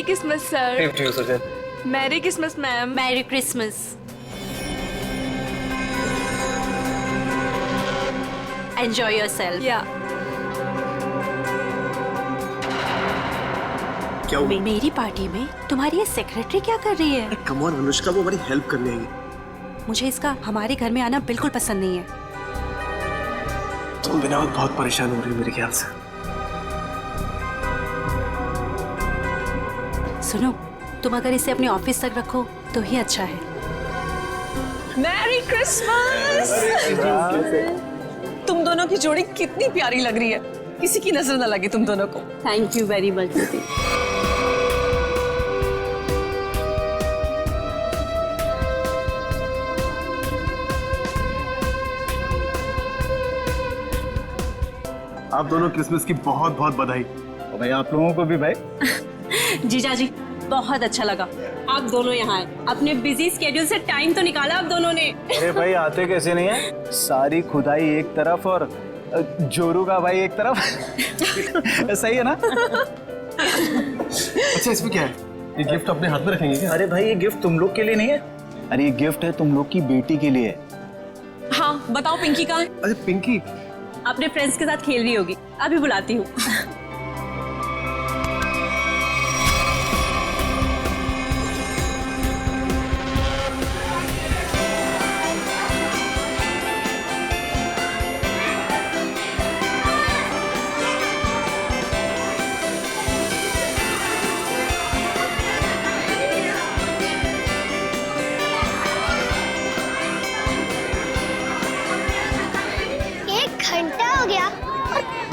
Christmas sir. Same to you Susan. Merry Christmas ma'am. Merry Christmas. Enjoy yourself. या क्या हुआ? मेरी party में तुम्हारी ये सेक्रेटरी क्या कर रही है? कम ऑन अनुष्का, वो हमारी हेल्प करने आई है। मुझे इसका हमारे घर में आना बिल्कुल पसंद नहीं है। तुम बिना वक्त बहुत परेशान हो रही हो मेरे ख्याल से। सुनो, तुम अगर इसे अपने ऑफिस तक रखो तो ही अच्छा है। Merry Christmas. तुम दोनों की जोड़ी कितनी प्यारी लग रही है, किसी की नजर ना लगे तुम दोनों को। थैंक यू वेरी मच दीदी। आप दोनों क्रिसमस की बहुत बहुत बधाई। और भाई आप लोगों को भी भाई। जीजा जी बहुत अच्छा लगा आप दोनों यहाँ आए। अपने बिजी स्केड्यूल से टाइम तो निकाला आप दोनों ने। अरे भाई आते कैसे नहीं है, सारी खुदाई एक तरफ और जोरू का भाई एक तरफ। सही है ना? अच्छा इसमें क्या है? ये गिफ्ट अपने हाथ में रखेंगे क्या? अरे भाई ये गिफ्ट तुम लोग के लिए नहीं है, अरे ये गिफ्ट है तुम लोग की बेटी के लिए। हाँ बताओ पिंकी कहाँ है? अरे पिंकी, अपने फ्रेंड्स के साथ खेल रही होगी, अभी बुलाती हूँ।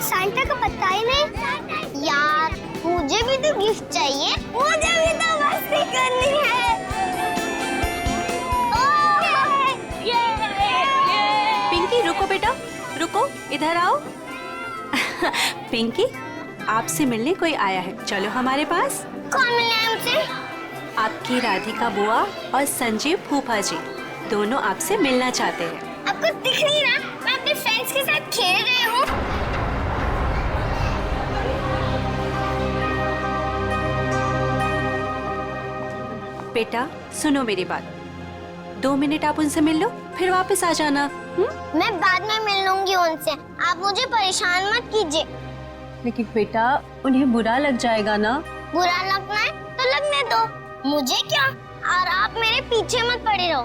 सांता का पता ही नहीं। यार मुझे भी तो गिफ्ट चाहिए, मुझे भी तो मस्ती करनी है। पिंकी रुको बेटा, रुको इधर आओ। पिंकी आपसे मिलने कोई आया है, चलो हमारे पास। कौन मिले हमसे? आपकी राधिका बुआ और संजीव फूफा जी दोनों आपसे मिलना चाहते हैं। आपको दिख नहीं रहा मैं अपने फ्रेंड्स के साथ खेल रही हूँ। बेटा सुनो मेरी बात, 2 मिनट आप उनसे मिल लो फिर वापस आ जाना। मैं बाद में मिल लूंगी उनसे, आप मुझे परेशान मत कीजिए। लेकिन बेटा उन्हें बुरा लग जाएगा ना। बुरा लगना है तो लगने दो, मुझे क्या। और आप मेरे पीछे मत पड़े रहो।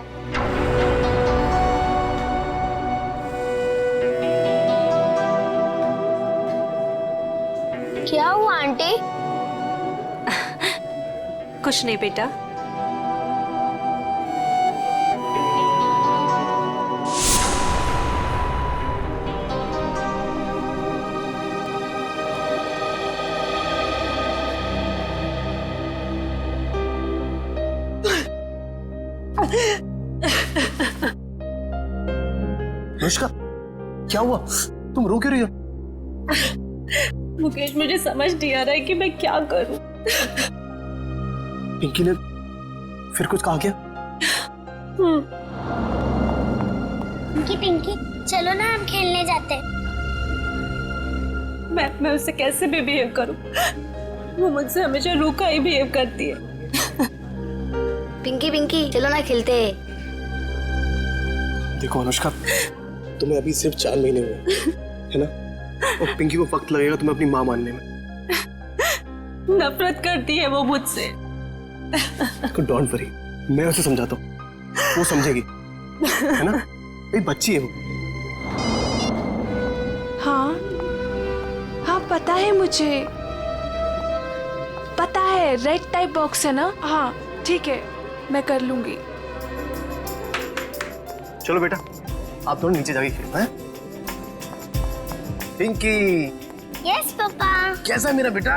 क्या हुआ आंटी? कुछ नहीं बेटा। अनुष्का क्या हुआ? तुम रो क्यों रही हो? मुकेश मुझे समझ नहीं आ रहा है कि मैं क्या करूं। पिंकी ने फिर कुछ कहा क्या? पिंकी पिंकी चलो ना हम खेलने जाते हैं। मैं उससे कैसे भी बिहेव करूं, वो मुझसे हमेशा रूखा ही बिहेव करती है। पिंकी पिंकी चलो ना खेलते हैं। देखो अनुष्का, तुम्हें अभी सिर्फ 4 महीने हुए है ना, और पिंकी को वक्त लगेगा तुम्हें अपनी माँ मानने में। नफरत करती है वो मुझसे। डोंट वरी, मैं उसे समझाता हूँ, वो समझेगी, है ना? एक बच्ची है वो। हाँ हाँ पता है मुझे, पता है रेड टाइप बॉक्स है ना। हाँ ठीक है मैं कर लूंगी। चलो बेटा आप दोनों नीचे जाके खेलो हैं? Pinky yes papa. कैसा है मेरा बेटा?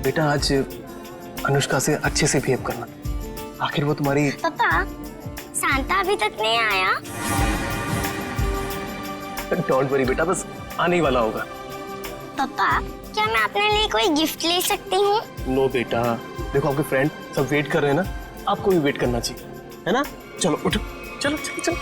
बेटा आज अनुष्का से अच्छे से बिहेव करना, आखिर वो तुम्हारी। पापा सांता अभी तक नहीं आया। डोंट वरी बेटा, बस आने ही वाला होगा। पापा क्या मैं अपने लिए कोई गिफ्ट ले सकती हूँ? नो बेटा, देखो आपके फ्रेंड सब वेट कर रहे हैं ना, आपको भी वेट करना चाहिए, है ना? चलो उठो, चलो चलो चलो।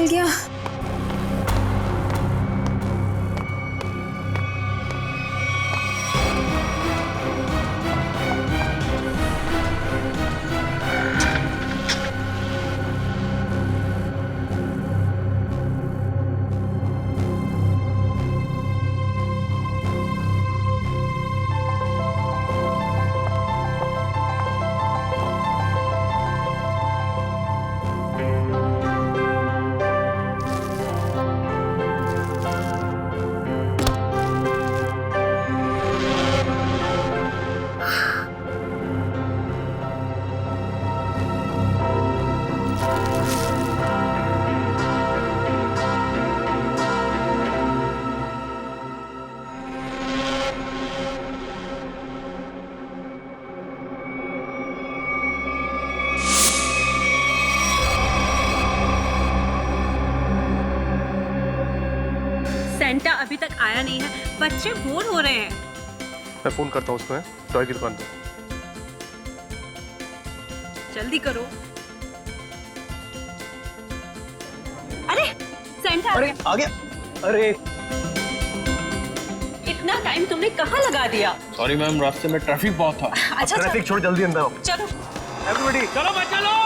मिल गया। सेंटा अभी तक आया नहीं है, बच्चे बोर हो रहे हैं। मैं फोन करता हूँ उसको, टॉय की दुकान पे। जल्दी करो। अरे सेंटा आ अरे गया। आ गया। अरे इतना टाइम तुमने कहाँ लगा दिया? सॉरी मैम, रास्ते में ट्रैफिक बहुत था। अच्छा ट्रैफिक छोड़ जल्दी अंदर आओ। चलो। एवरीबॉडी चलो बच्चे लोग।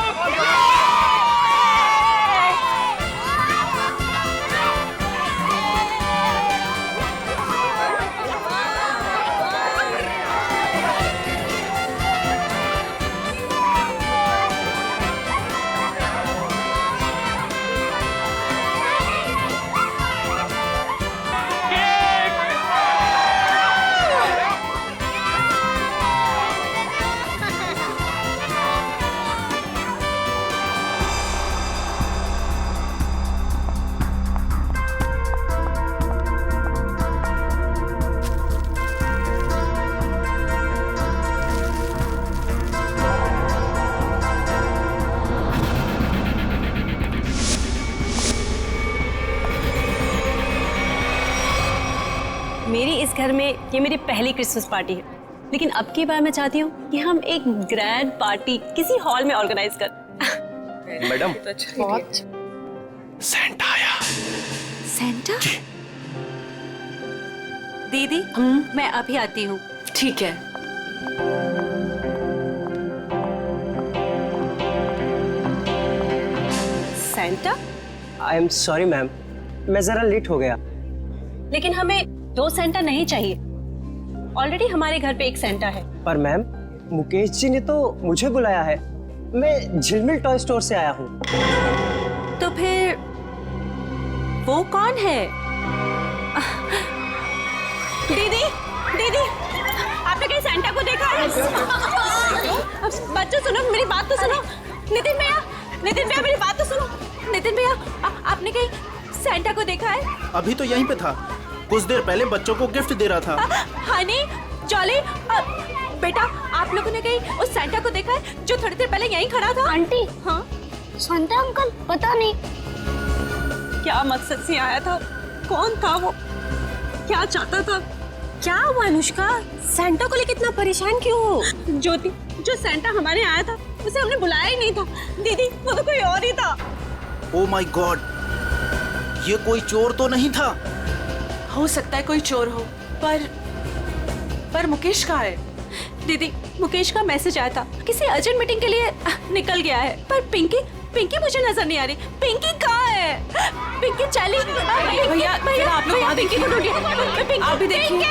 मेरी इस घर में ये मेरी पहली क्रिसमस पार्टी है, लेकिन अब की बार मैं चाहती हूँ कि हम एक ग्रैंड पार्टी किसी हॉल में ऑर्गेनाइज कर। मैडम, सेंटा आया। सेंटा? दीदी, मैं अभी आती हूँ। ठीक है। Santa? I am sorry ma'am, मैं जरा लेट हो गया। लेकिन हमें 2 सेंटा नहीं चाहिए। ऑलरेडी हमारे घर पे एक सेंटा है। पर मैम, मुकेश जी ने तो मुझे बुलाया है। मैं झिलमिल टॉय स्टोर से आया हूँ। तो फिर वो कौन है? दीदी, दीदी, आपने कहीं सेंटा को देखा है? बच्चों सुनो, मेरी बात तो सुनो। नितिन भैया, मेरी बात तो सुनो। नितिन भैया, आपने कहीं सेंटा को देखा है? अभी तो यहीं पे था, कुछ देर पहले बच्चों को गिफ्ट दे रहा था। हनी, जॉली, बेटा, आप लोगों ने कहीं उस सेंटा को देखा है जो थोड़ी देर पहले यहीं खड़ा था? आंटी, हाँ? शांता अंकल, पता नहीं क्या मकसद से आया था? कौन था वो? क्या चाहता था? क्या हुआ अनुष्का? सेंटा को लेकर इतना परेशान क्यों हो? ज्योति, जो सेंटा हमारे आया था उसे हमने बुलाया ही नहीं था। दीदी, वो तो कोई और ही था। ओ माय गॉड, ये कोई चोर तो नहीं था? हो सकता है कोई चोर हो, पर मुकेश कहाँ है? दीदी, मुकेश का मैसेज आया था, किसी अर्जेंट मीटिंग के लिए निकल गया है। पर पिंकी मुझे नजर नहीं आ रही। पिंकी कहाँ है? पिंकी चली। भैया, आप लोग वहाँ पिंकी को ढूंढिए। आप भी देखिए।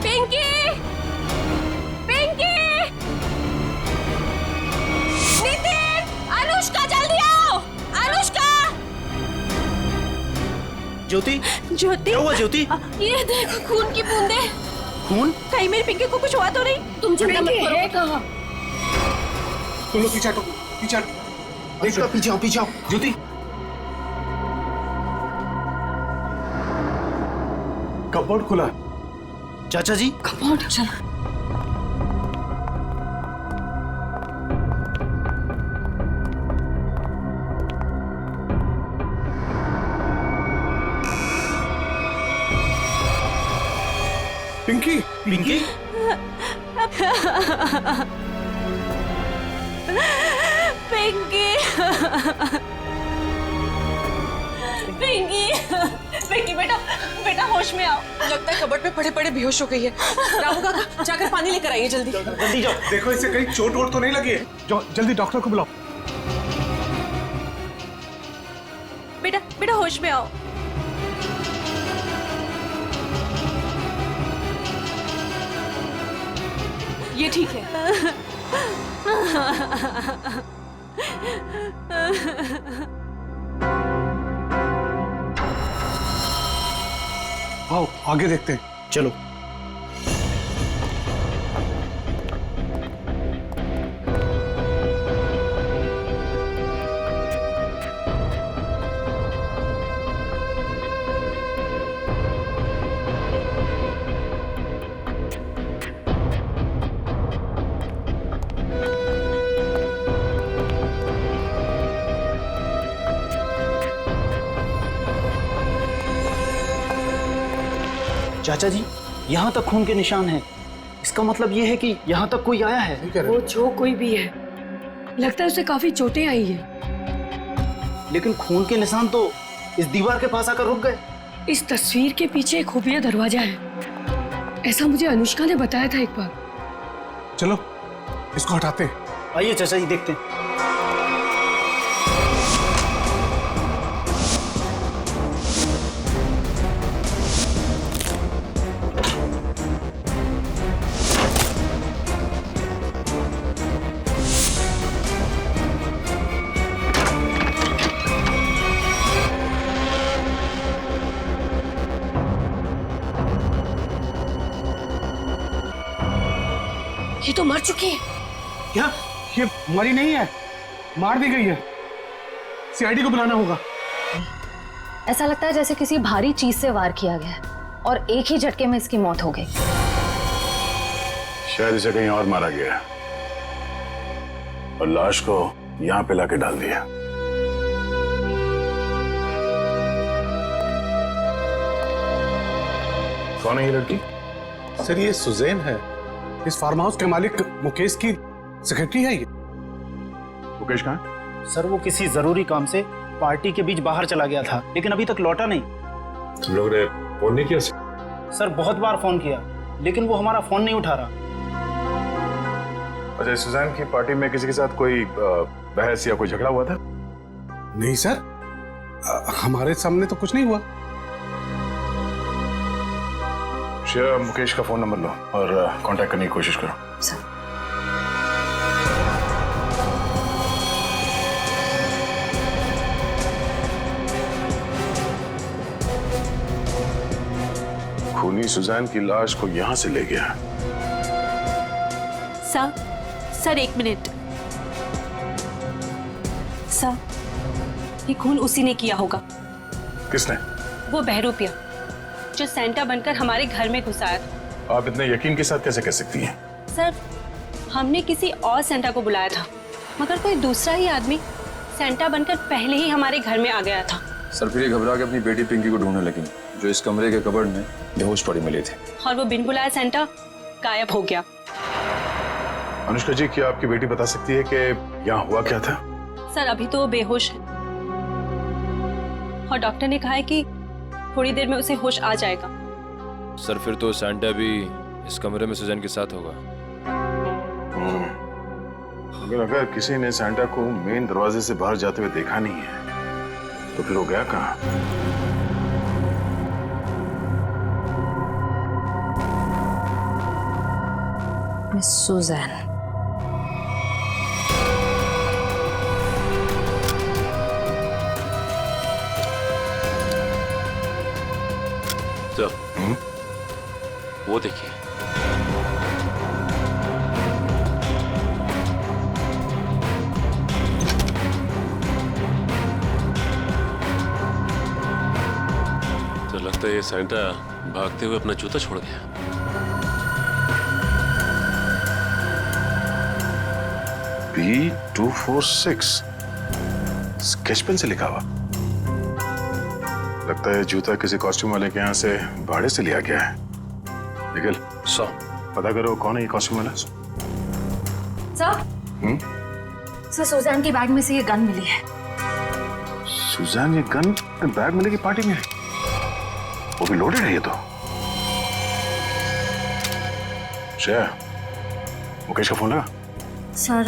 पिंकी, नितिन, अनुष्का, जल्दी आओ। अनुष्का, ज्योति, ज्योति, क्या हुआ ज्योति? ये देखो खून की बूंदें। खून? कहीं मेरी पिंकी को कुछ हुआ तो नहीं? तुम चिंता मत करो। तुम लोग पीछे हटो, पीछे हटो। देखो, पीछे आओ ज्योति। कपबोर्ड खुला। चाचा जी, कपबोर्ड, चल। पिंकी, पिंकी, पिंकी, पिंकी पिंकी पिंकी बेटा बेटा होश में आओ। लगता है कबर्ड पे पड़े पड़े बेहोश हो गई है। रामू काका जाकर पानी लेकर आइए जल्दी। जल्दी जाओ। देखो इसे कहीं चोट वोट तो नहीं लगी है। जाओ जल्दी डॉक्टर को बुलाओ। बेटा बेटा होश में आओ। ये ठीक है। आओ आगे देखते हैं। चलो। चाचा जी, यहाँ तक खून के निशान हैं। इसका मतलब ये है कि यहाँ तक कोई आया है। वो जो कोई भी है, लगता है उसे काफी चोटें आई है। लेकिन खून के निशान तो इस दीवार के पास आकर रुक गए। इस तस्वीर के पीछे एक खुफिया दरवाजा है, ऐसा मुझे अनुष्का ने बताया था एक बार। चलो इसको हटाते हैं। आइए चाचा जी, देखते हैं। ये तो मर चुकी है। क्या ये मरी नहीं है, मार दी गई है? सीआईडी को बुलाना होगा। ऐसा लगता है जैसे किसी भारी चीज से वार किया गया है और एक ही झटके में इसकी मौत हो गई। शायद इसे कहीं और मारा गया है और लाश को यहाँ पे लाके डाल दिया। कौन है ये लड़की? सर ये सुजैन है, इस फार्म हाउस के मालिक मुकेश की सेक्रेटरी है ये। मुकेश कहाँ है? सर वो किसी जरूरी काम से पार्टी के बीच बाहर चला गया था, लेकिन अभी तक लौटा नहीं। तुम लोग ने फोन नहीं किया? सर बहुत बार फोन किया, लेकिन वो हमारा फोन नहीं उठा रहा। अच्छा, सुजैन की पार्टी में किसी के साथ कोई बहस या कोई झगड़ा हुआ था? नहीं सर, हमारे सामने तो कुछ नहीं हुआ। मुकेश का फोन नंबर लो और कांटेक्ट करने की कोशिश करो। सर खूनी सुजैन की लाश को यहां से ले गया। सर एक मिनट। सर ये खून उसी ने किया होगा। किसने? वो बहरूपिया जो सेंटा बनकर हमारे घर में घुसाया था। आप इतने यकीन के साथ कैसे कह सकती हैं? सर हमने किसी और सेंटा को बुलाया था, मगर कोई दूसरा ही आदमी सेंटा बनकर पहले ही हमारे घर में आ गया था। सर फिर ये घबरा के अपनी बेटी पिंकी को ढूंढने लगी, जो इस कमरे के कबर्ड में बेहोश पड़ी मिली थी। और वो बिन बुलाया सेंटा गायब हो गया। अनुष्का जी, क्या आपकी बेटी बता सकती है कि यहाँ हुआ क्या था? सर अभी तो वो बेहोश है और डॉक्टर ने कहा है कि थोड़ी देर में उसे होश आ जाएगा। सर फिर तो सैंटा भी इस कमरे में सुजैन के साथ होगा। अगर किसी ने सैंटा को मेन दरवाजे से बाहर जाते हुए देखा नहीं है तो फिर वो गया कहाँ? Miss Suzanne. सर वो देखिए। तो लगता है ये सैंटा भागते हुए अपना जूता छोड़ गया। B246 स्केच पेन से लिखा हुआ। लगता है जूता किसी कॉस्ट्यूम वाले के यहाँ से भाड़े से लिया गया है। निखिल, पता करो कौन है ये कॉस्ट्यूम वाला। सर सर सुजैन के बैग में से ये गन मिली है। सुजान, ये गन बैग मिलेगी पार्टी में? वो भी लोडेड है ये तो। श्रेया, मुकेश का फोन लगा? सर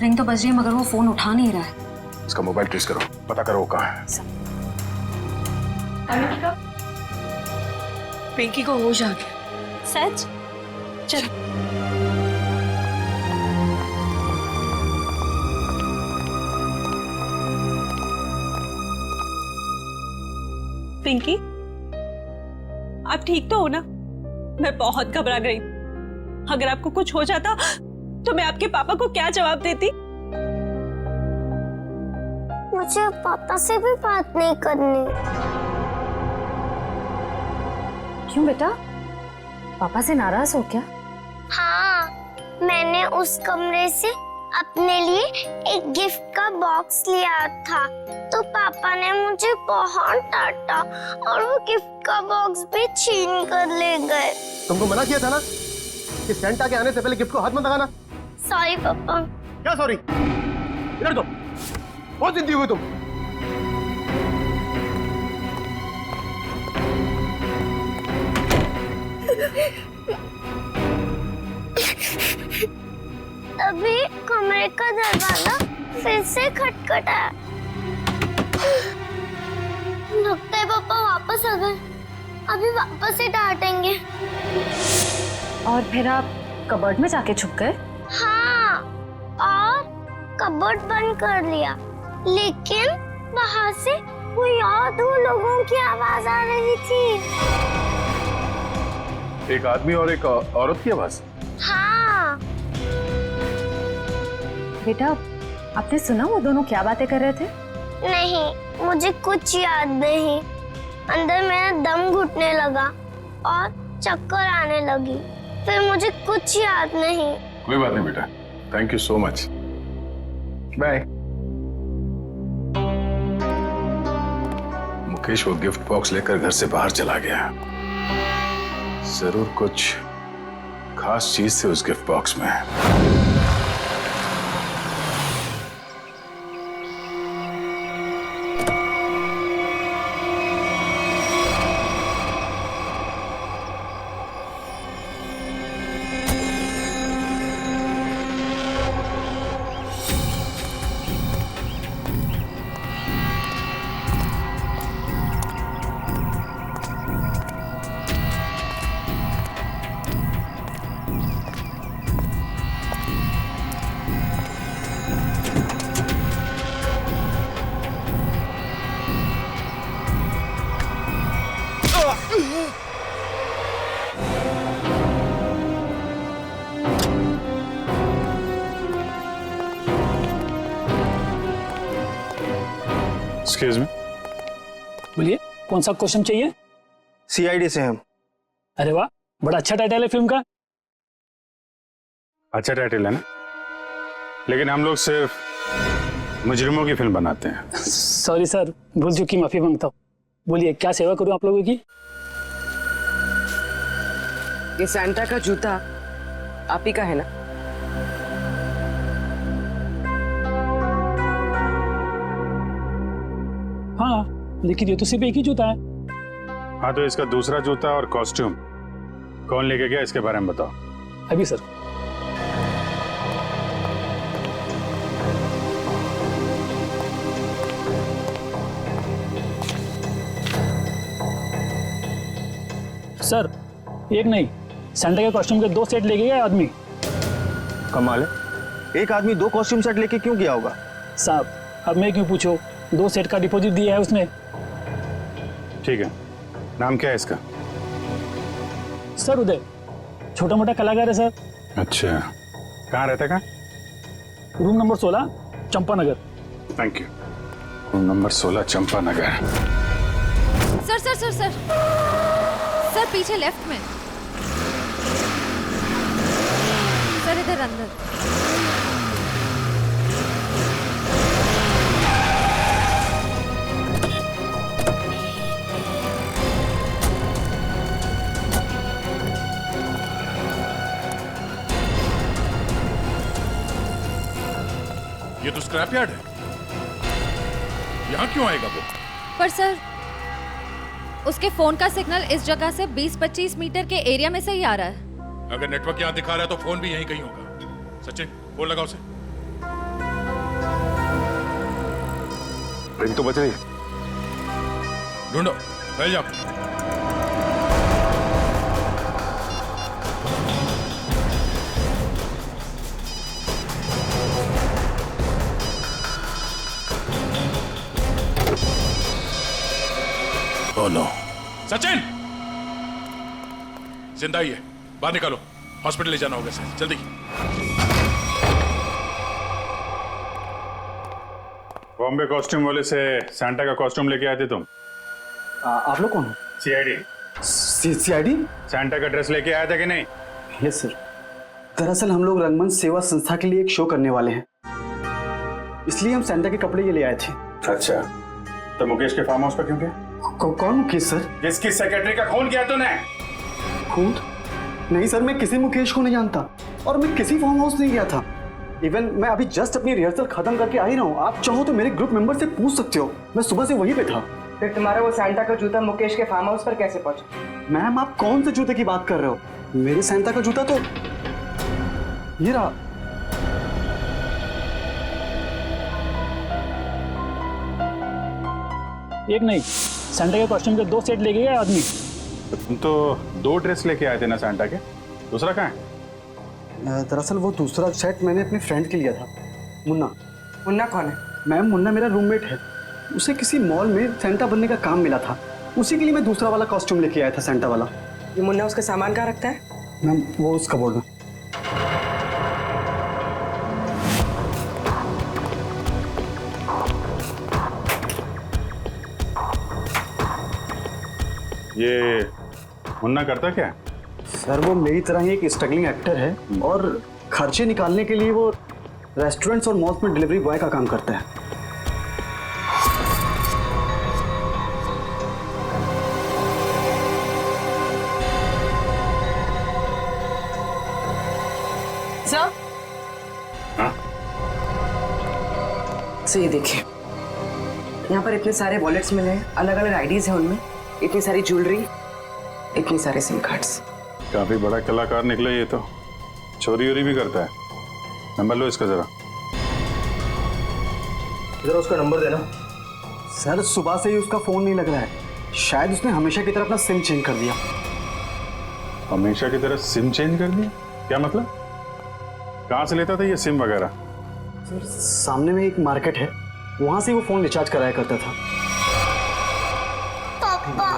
रिंग तो बज रही है मगर वो फोन उठा नहीं रहा है। इसका मोबाइल ट्रेस करो, पता करो वो कहाँ है। अनुष्का, पिंकी को होश आ गया। सच? चलो। पिंकी, आप ठीक तो हो ना? मैं बहुत घबरा गई। अगर आपको कुछ हो जाता तो मैं आपके पापा को क्या जवाब देती? मुझे पापा से भी बात नहीं करनी। क्यों बेटा, पापा से नाराज हो क्या? हाँ, मैंने उस कमरे से अपने लिए एक गिफ्ट का बॉक्स लिया था, तो पापा ने मुझे बहुत डांटा और वो गिफ्ट का बॉक्स भी छीन कर ले गए। तुमको मना किया था ना कि सेंटा के आने से पहले गिफ्ट को हाथ मत लगाना। सॉरी पापा। क्या सॉरी? इधर दो, बहुत जिद्दी हुई तुम। तभी कमरे का दरवाजा फिर से खटखटाया। लगता है पापा वापस आ गए। अभी वापस से डांटेंगे। और फिर आप कबर्ड में जाके छुप गए? हाँ, और कबर्ड बंद कर लिया, लेकिन वहाँ से कोई और दो लोगों की आवाज आ रही थी। एक आदमी और एक औरत की आवाज? हाँ। बेटा, आपने सुना वो दोनों क्या बातें कर रहे थे? नहीं, मुझे कुछ याद नहीं। अंदर मेरा दम घुटने लगा और चक्कर आने लगी। फिर मुझे कुछ याद नहीं। कोई बात नहीं बेटा, thank you so much, bye. Mukesh वो गिफ्ट बॉक्स लेकर घर से बाहर चला गया। जरूर कुछ खास चीज थी उस गिफ्ट बॉक्स में। एक्सक्यूज मी, बोलिए, कौन सा क्वेश्चन चाहिए? सीआईडी से हम। अरे वाह, बड़ा अच्छा टाइटल है फिल्म का। अच्छा टाइटल है ना, लेकिन हम लोग सिर्फ मुजरिमों की फिल्म बनाते हैं। सॉरी सर, भूल चुकी, माफी मांगता हूँ। बोलिए, क्या सेवा करूँ आप लोगों की? ये सैंटा का जूता आप ही का है ना? हाँ, लेकिन ये तो सिर्फ एक ही जूता है। हाँ, तो इसका दूसरा जूता और कॉस्ट्यूम कौन लेके गया, इसके बारे में बताओ। अभी सर। सर, एक नहीं, सैंटा के कॉस्ट्यूम के 2 सेट लेके गया आदमी। कमाल है, एक आदमी 2 कॉस्ट्यूम सेट लेके क्यों गया होगा? साहब, अब मैं क्यों पूछूं? 2 सेट का डिपॉजिट दिया है उसने। ठीक है, नाम क्या है इसका? सर उदय, छोटा मोटा कलाकार है सर। अच्छा, कहाँ रहता है? Room number 16, Champanagar. Thank you. Room number 16, Champanagar. Sir sir sir sir sir, पीछे लेफ्ट में सर, इधर अंदर। ये तो स्क्रैप यार्ड है, यहाँ क्यों आएगा वो? पर सर, उसके फोन का सिग्नल इस जगह से 20-25 मीटर के एरिया में से ही आ रहा है। अगर नेटवर्क यहाँ दिखा रहा है तो फोन भी यहीं कहीं होगा। सचिन, फोन लगाओ उसे। रिंग तो बज रही है। ढूंढो, फैल जाओ। Oh no. सचिन, जिंदा ही है, बाहर निकालो, हॉस्पिटल ले जाना होगा सर, जल्दी। बॉम्बे कॉस्ट्यूम वाले से सैंटा का कॉस्ट्यूम लेके आए थे तुम? आप लोग कौन हो? सीआईडी। सीआईडी? सैंटा का ड्रेस लेके आया था कि नहीं? Yes sir. दरअसल हम लोग रंगमंच सेवा संस्था के लिए एक शो करने वाले हैं, इसलिए हम सैंटा के कपड़े ये ले आए थे। अच्छा, तो मुकेश के फार्म हाउस पर क्यों गए? कौन मुकेश सर? जिसकी सेक्रेटरी का खून किया तूने? खून? नहीं सर, मैं किसी मुकेश को नहीं जानता और मैं किसी फार्म हाउस नहीं गया था। इवन मैं अभी जस्ट अपनी रिहर्सल खत्म करके आ ही रहा हूँ। आप चाहो तो मेरे ग्रुप मेंबर से पूछ सकते हो, मैं सुबह से वहीं पे था। फिर तुम्हारा वो सैंटा का जूता मुकेश के फार्म हाउस पर कैसे पहुंचा? मैम, आप कौन से जूते की बात कर रहे हो? मेरे सैंटा का जूता तो ये रहा। एक नहीं, सैंटा के कॉस्ट्यूम के 2 सेट लेके गए आदमी। तुम तो 2 ड्रेस लेके आए थे ना सैंटा के, दूसरा कहाँ है? दरअसल वो दूसरा सेट मैंने अपने फ्रेंड के लिया था, मुन्ना। मुन्ना कौन है? मैम, मुन्ना मेरा रूममेट है। उसे किसी मॉल में सैंटा बनने का काम मिला था, उसी के लिए मैं दूसरा वाला कॉस्ट्यूम लेके आया था, सैंटा वाला। ये मुन्ना उसका सामान कहाँ रखता है? मैम, वो उस कबोर्ड में। ये मुन्ना करता क्या? सर, वो मेरी तरह ही एक स्ट्रगलिंग एक्टर है और खर्चे निकालने के लिए वो रेस्टोरेंट्स और मॉल्स में डिलीवरी बॉय का काम करता है। सर, तो ये देखिए, यहाँ पर इतने सारे वॉलेट्स मिले हैं, अलग अलग आईडीज हैं उनमें, इतनी सारी ज्वेलरी, इतने सारे सिम कार्ड्स। काफी बड़ा कलाकार निकला ये तो, चोरी वोरी भी करता है। नंबर लो इसका जरा। जरा उसका नंबर देना। सर, सुबह से ही उसका फोन नहीं लग रहा है, शायद उसने हमेशा की तरह अपना सिम चेंज कर दिया। हमेशा की तरह सिम चेंज कर दिया? क्या मतलब? कहाँ से लेता था ये सिम वगैरह? सर, सामने में एक मार्केट है, वहां से वो फोन रिचार्ज कराया करता था। पापा,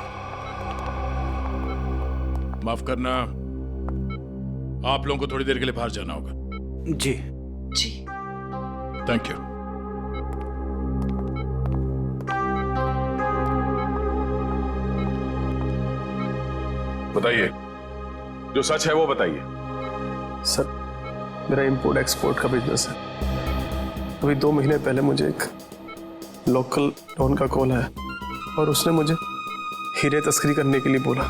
माफ करना, आप लोगों को थोड़ी देर के लिए बाहर जाना होगा। जी जी, थैंक यू। बताइए, जो सच है वो बताइए। सर, मेरा इंपोर्ट एक्सपोर्ट का बिजनेस है। अभी 2 महीने पहले मुझे एक लोकल डॉन का कॉल आया और उसने मुझे हीरे तस्करी करने के लिए बोला।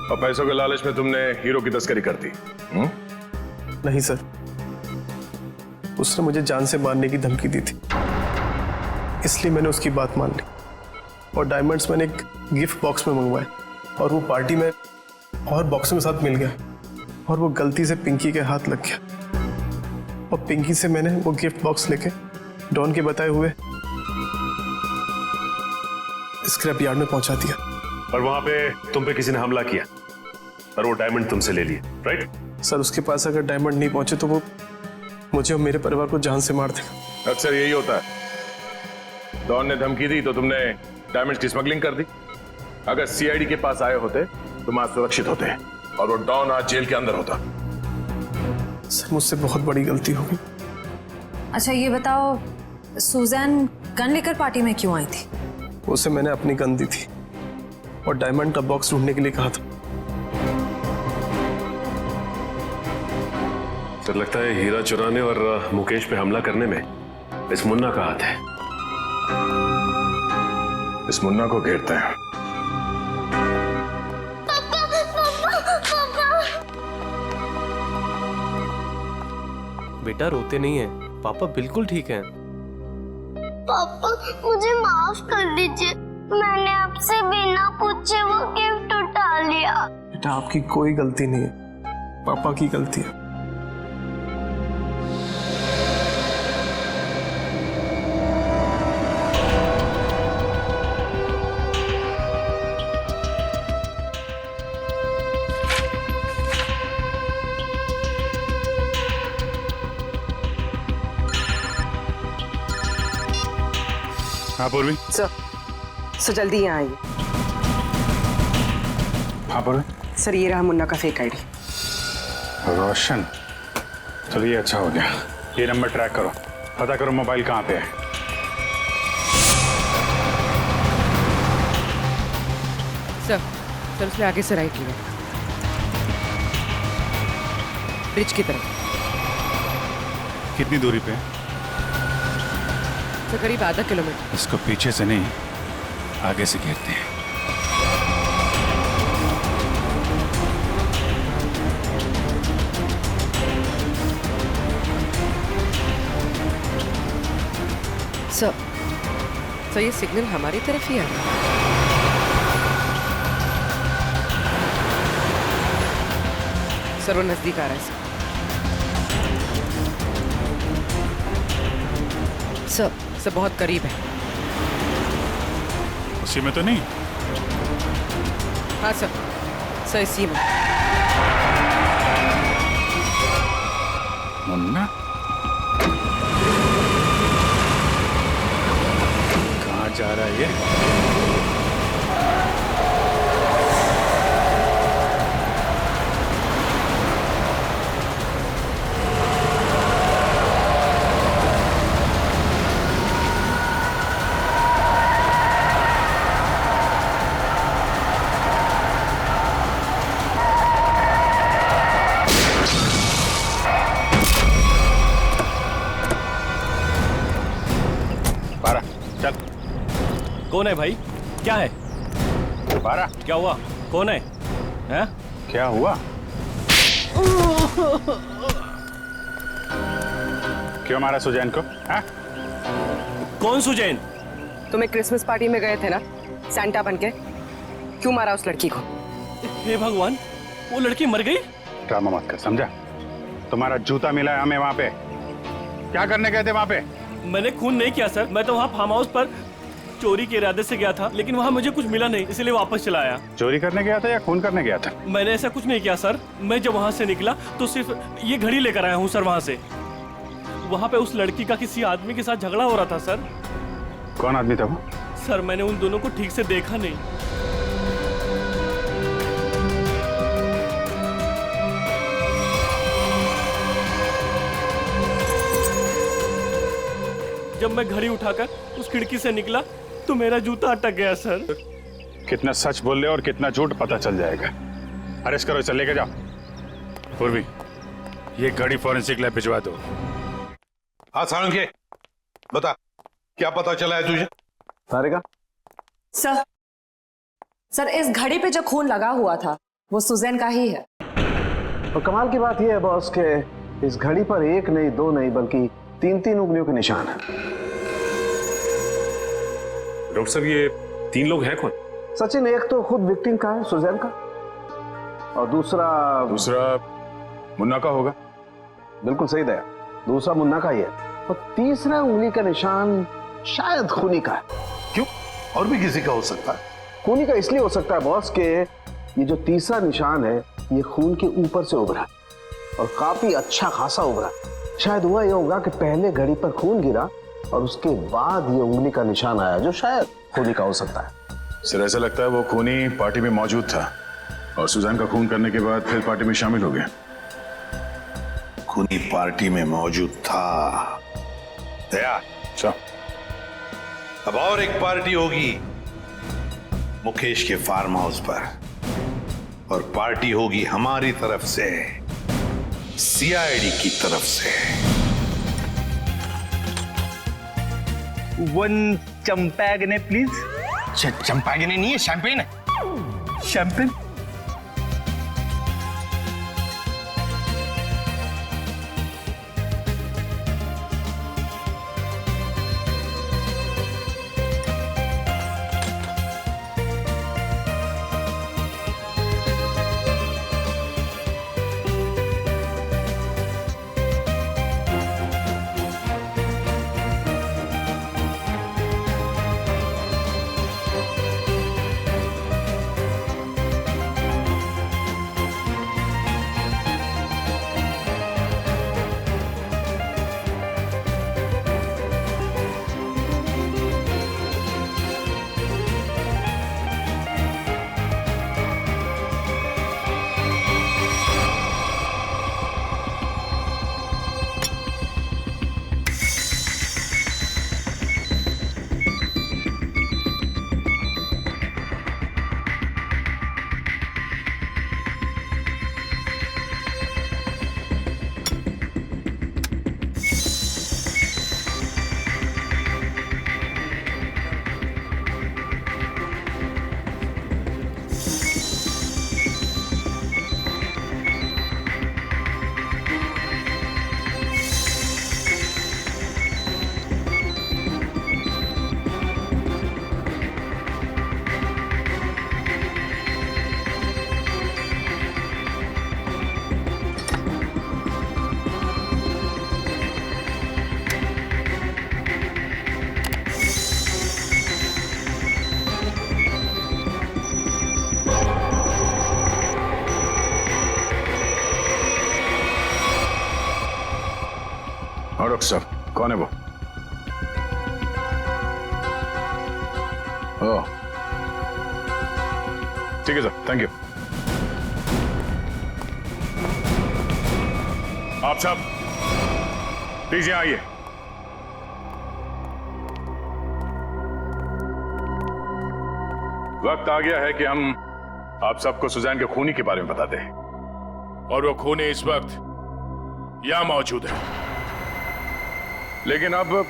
और पैसों के लालच में तुमने हीरो की तस्करी कर दी? नहीं सर, उसने मुझे जान से मारने की धमकी दी थी, इसलिए मैंने उसकी बात मान ली और डायमंड्स मैंने एक गिफ्ट बॉक्स में मंगवाए और वो पार्टी में और बॉक्स में साथ मिल गया और वो गलती से पिंकी के हाथ लग गया और पिंकी से मैंने वो गिफ्ट बॉक्स लेके डॉन के बताए हुए स्क्रैप यार्ड में पहुंचा दिया। और वहां पे तुम पे किसी ने हमला किया और वो डायमंड तुमसे ले लिए, राइट? सर, उसके पास अगर डायमंड नहीं पहुंचे तो वो मुझे और मेरे परिवार को जान से मार देगा। अक्सर यही होता है। डॉन ने धमकी दी तो तुमने डायमंड की स्मगलिंग कर दी। अगर सीआईडी के पास आए होते तुम आज सुरक्षित होते और वो डॉन आज जेल के अंदर होता। सर, मुझसे बहुत बड़ी गलती हो गई। अच्छा, ये बताओ, सुजैन गन लेकर पार्टी में क्यों आई थी? उसे मैंने अपनी गन दी थी और डायमंड का बॉक्स ढूंढने के लिए कहा था। तो लगता है हीरा चुराने और मुकेश पे हमला करने में इस मुन्ना का हाथ है। इस मुन्ना को घेरते हैं। बेटा, रोते नहीं है, पापा बिल्कुल ठीक हैं। पापा मुझे माफ कर दीजिए, मैंने आपसे बिना पूछे वो गिफ्ट उठा लिया। बेटा आपकी कोई गलती नहीं है, पापा की गलती है। हाँ पूर्वी। सर जल्दी यहाँ आइए। हाँ पूर्वी। सर ये रहा मुन्ना का फेक आईडी। रोशन, चलो ये अच्छा हो गया। ये नंबर ट्रैक करो, पता करो मोबाइल कहाँ पे है। सर उसने आगे से राइट लिया, ब्रिज की तरफ। कितनी दूरी पे है? सर करीब आधा किलोमीटर। इसको पीछे से नहीं, आगे से घेरते हैं। सर ये सिग्नल हमारी तरफ ही आ रहा है। सर वो नजदीक आ रहा है। सर बहुत करीब है। उसी में तो नहीं? हाँ सर इसी में। मुन्ना कहाँ जा रहा है ये? कौन है भाई? क्या है? बारा, क्या हुआ? कौन है? हैं? क्या हुआ? क्यों मारा सुजैन को? हाँ? कौन सुजैन? तुम्हें क्रिसमस पार्टी में गए थे ना सैंटा बनके, क्यों मारा उस लड़की को? हे भगवान, वो लड़की मर गई? ड्रामा मत कर, समझा? तुम्हारा जूता मिला है हमें वहां पे। क्या करने गए थे वहां पे? मैंने खून नहीं किया सर, मैं तो वहाँ फार्म हाउस पर चोरी के इरादे से गया था, लेकिन वहाँ मुझे कुछ मिला नहीं, इसलिए वापस चला आया। चोरी करने गया था या खून करने गया था? मैंने ऐसा कुछ नहीं किया सर। मैं जब वहाँ से निकला तो सिर्फ ये घड़ी लेकर आया हूँ सर वहाँ से। वहाँ पे उस लड़की का किसी आदमी के साथ झगड़ा हो रहा था सर। कौन आदमी था वो? सर मैंने उन दोनों को ठीक से देखा नहीं। जब मैं घड़ी उठाकर उस खिड़की से निकला तो मेरा जूता अटक गया सर। कितना सच बोल रहे हो और कितना झूठ पता चल जाएगा। अरेस्ट करो, इसे लेके जाओ। पूर्वी, ये घड़ी फॉरेंसिक लैब भिजवा दो। हाँ सारंगे, बता क्या पता चला है तुझे? सारिका? सर इस घड़ी पे जो खून लगा हुआ था वो सुजैन का ही है। और कमाल की बात यह है बॉस के इस घड़ी पर एक नहीं, दो नहीं, बल्कि 3-3 उंगलियों के निशान है। डॉक्टर साहब ये 3 लोग हैं कौन? सचिन, एक तो खुद विक्टिम का है, सुजैन का, और दूसरा मुन्ना का होगा। बिल्कुल सही दया, दूसरा मुन्ना का ही है, और तीसरा उंगली का निशान शायद खूनी का है। क्यों? और भी किसी का हो सकता है? खूनी का इसलिए हो सकता है बॉस के ये जो तीसरा निशान है ये खून के ऊपर से उभरा और काफी अच्छा खासा उभरा। शायद हुआ यह होगा कि पहले घड़ी पर खून गिरा और उसके बाद ये उंगली का निशान आया, जो शायद खूनी का हो सकता है। सर ऐसा लगता है वो खूनी पार्टी में मौजूद था और सुजैन का खून करने के बाद फिर पार्टी में शामिल हो गया। खूनी पार्टी में मौजूद था। दया, अब और एक पार्टी होगी मुकेश के फार्म हाउस पर, और पार्टी होगी हमारी तरफ से, सीआईडी की तरफ से। 1 चंपागने प्लीज। चंपागने नहीं है, शैंपेन है। शैंपेन। डॉक्टर साहब, कौन है वो? ओह, ठीक है सर, थैंक यू। आप सब प्लीज यहाँ आइए। वक्त आ गया है कि हम आप सबको सुजैन के खूनी के बारे में बता दें, और वो खूनी इस वक्त यहां मौजूद है, लेकिन अब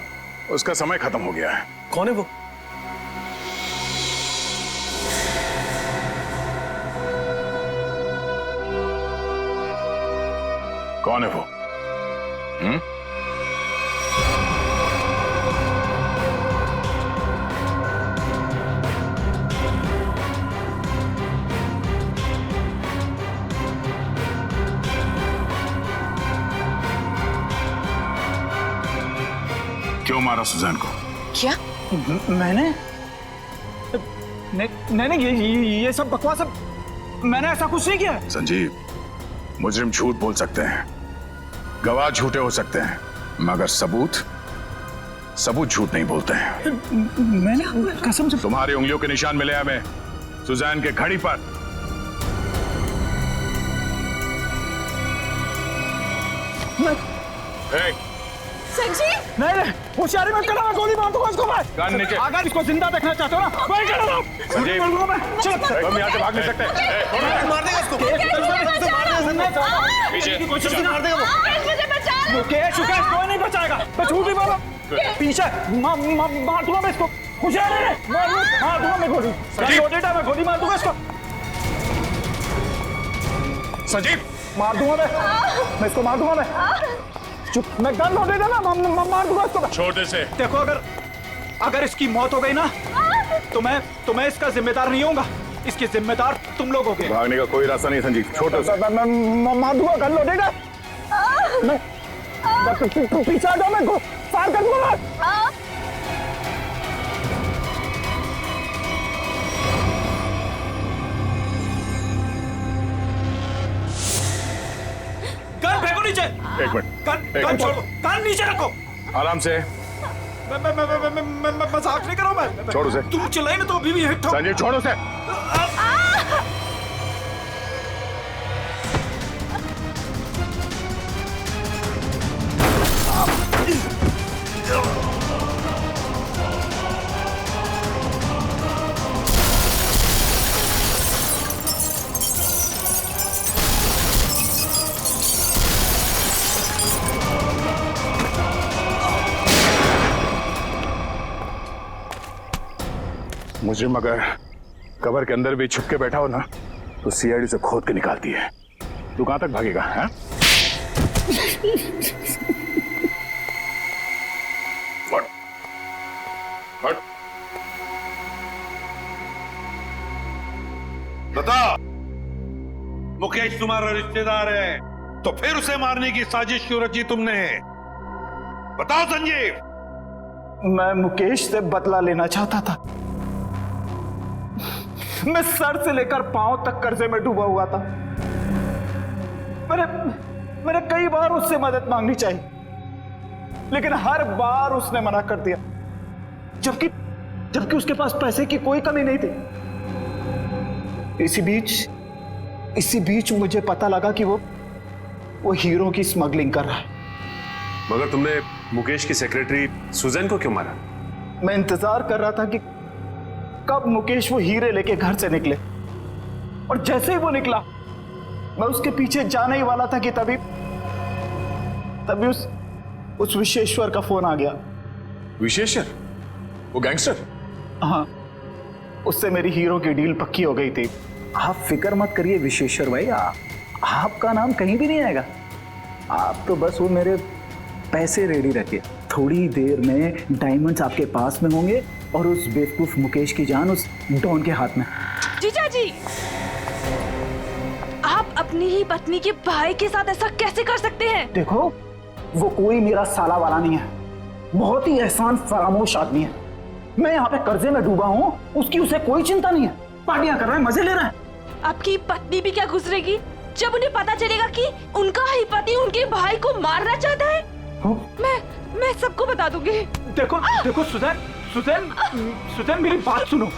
उसका समय खत्म हो गया है। कौन है वो? कौन है वो? क्यों मारा सुजैन को? क्या? मैंने ये सब बकवास, मैंने ऐसा कुछ नहीं किया। संजीव, मुजरिम झूठ बोल सकते हैं, गवाह झूठे हो सकते हैं, मगर सबूत झूठ नहीं बोलते हैं। मैंने कसम से। तुम्हारी उंगलियों के निशान मिले हमें सुजैन के घड़ी पर। संजीव, नहीं, होशियारी मत करना, मैं गोली मार दूंगा इसको। मैं कान नीचे। अगर इसको जिंदा देखना चाहते हो ना, वही कर लो। संजीव, हम यहाँ से भाग नहीं सकते। मार देगा इसको। पीछे की कोशिश की, मार देगा वो। मुझे बचा लो। मुकेश, कोई नहीं बचाएगा। मैं झूठ ही बोला। पीछे मार दूंगा मैं इसको। होशियारी है, मार दूंगा मैं गोली। मैं गोली मार दूंगा इसको। संजीव, मार दूंगा मैं इसको, मार दूंगा मैं। चुप, मैं गन लोडे देना, मार दूंगा इसको। छोड़ दे से। देखो, अगर इसकी मौत हो गई ना, तो मैं इसका जिम्मेदार नहीं होऊंगा। इसके जिम्मेदार तुम लोग होगे। भागने का कोई रास्ता नहीं संजीव, छोड़ दे। मैं मार दूंगा, गन लोडेगा। मैं पीछे आ जाओ, मैं फायर कर दूंगा। गन फेंको नीचे। एक मिनट, गन छोड़ो, गन नीचे रखो। आराम से। मैं मजाक नहीं कर रहा हूं। मैं छोड़ो से। तुम चिल्लाई ना तो अभी भी हिट हो। संजीव, छोड़ो से। मुजरिम अगर कवर के अंदर भी छुप के बैठा हो ना, तो सीआईडी से खोद के निकालती है। तू कहां तक भागेगा? हैं? हट, हट। बता, मुकेश तुम्हारा रिश्तेदार है, तो फिर उसे मारने की साजिश क्यों रची तुमने? बताओ संजीव। मैं मुकेश से बदला लेना चाहता था। मैं सर से लेकर पांव तक कर्जे में डूबा हुआ था। मैंने कई बार उससे मदद मांगनी चाहिए, लेकिन हर बार उसने मना कर दिया, जबकि उसके पास पैसे की कोई कमी नहीं थी। इसी बीच मुझे पता लगा कि वो हीरो की स्मगलिंग कर रहा है। मगर तुमने मुकेश की सेक्रेटरी सुजैन को क्यों मारा? मैं इंतजार कर रहा था कि कब मुकेश वो हीरे लेके घर से निकले, और जैसे ही वो निकला, मैं उसके पीछे जाने ही वाला था कि तभी उस विशेश्वर का फोन आ गया। विशेश्वर? वो गैंगस्टर? हाँ, उससे मेरी हीरो की डील पक्की हो गई थी। आप फिक्र मत करिए विशेश्वर भाई, आपका नाम कहीं भी नहीं आएगा। आप तो बस वो मेरे पैसे रेडी रखिए, थोड़ी देर में डायमंड्स आपके पास में होंगे और उस बेवकूफ मुकेश की जान उस डॉन के हाथ में। जीजा जी, आप अपनी ही पत्नी के भाई के साथ ऐसा कैसे कर सकते हैं? देखो, वो कोई मेरा साला वाला नहीं है, बहुत ही एहसान फरामोश आदमी है। मैं यहाँ पे कर्जे में डूबा हूँ, उसकी उसे कोई चिंता नहीं है, पार्टियां कर रहा है, मजे ले रहा है। आपकी पत्नी भी क्या गुजरेगी जब उन्हें पता चलेगा कि उनका ही पति उनके भाई को मारना चाहता है? मैं सबको बता दूंगी। देखो देखो सुजैन सुजैन सुजैन मेरी बात सुनो।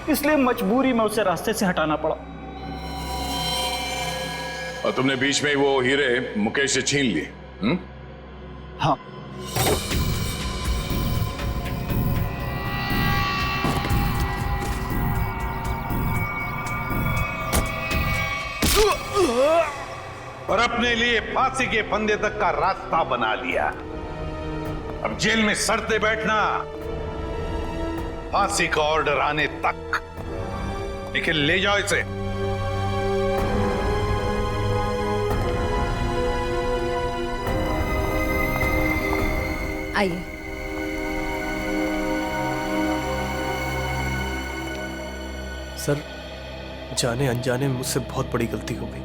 इसलिए मजबूरी में उसे रास्ते से हटाना पड़ा। और तुमने बीच में वो हीरे मुकेश से छीन लिए? हाँ। और अपने लिए फांसी के फंदे तक का रास्ता बना लिया। अब जेल में सड़ते बैठना, फांसी का ऑर्डर आने तक। लेकिन ले जाओ इसे। आइए। सर, जाने अनजाने में मुझसे बहुत बड़ी गलती हो गई।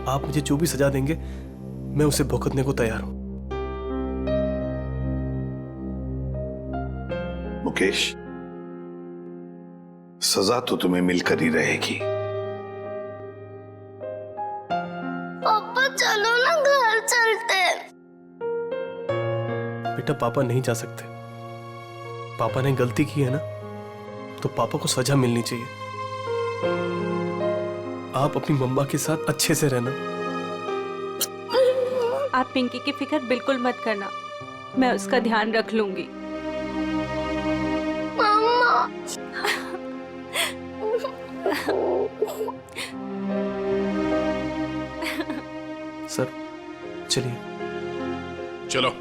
आप मुझे जो भी सजा देंगे मैं उसे भुगतने को तैयार हूं। मुकेश, सजा तो तुम्हें मिलकर ही रहेगी। पापा चलो ना, घर चलते। बेटा, पापा नहीं जा सकते। पापा ने गलती की है ना, तो पापा को सजा मिलनी चाहिए। आप अपनी मम्मा के साथ अच्छे से रहना। आप पिंकी की फिक्र बिल्कुल मत करना, मैं उसका ध्यान रख लूंगी। मम्मा। सर, चलिए। चलो।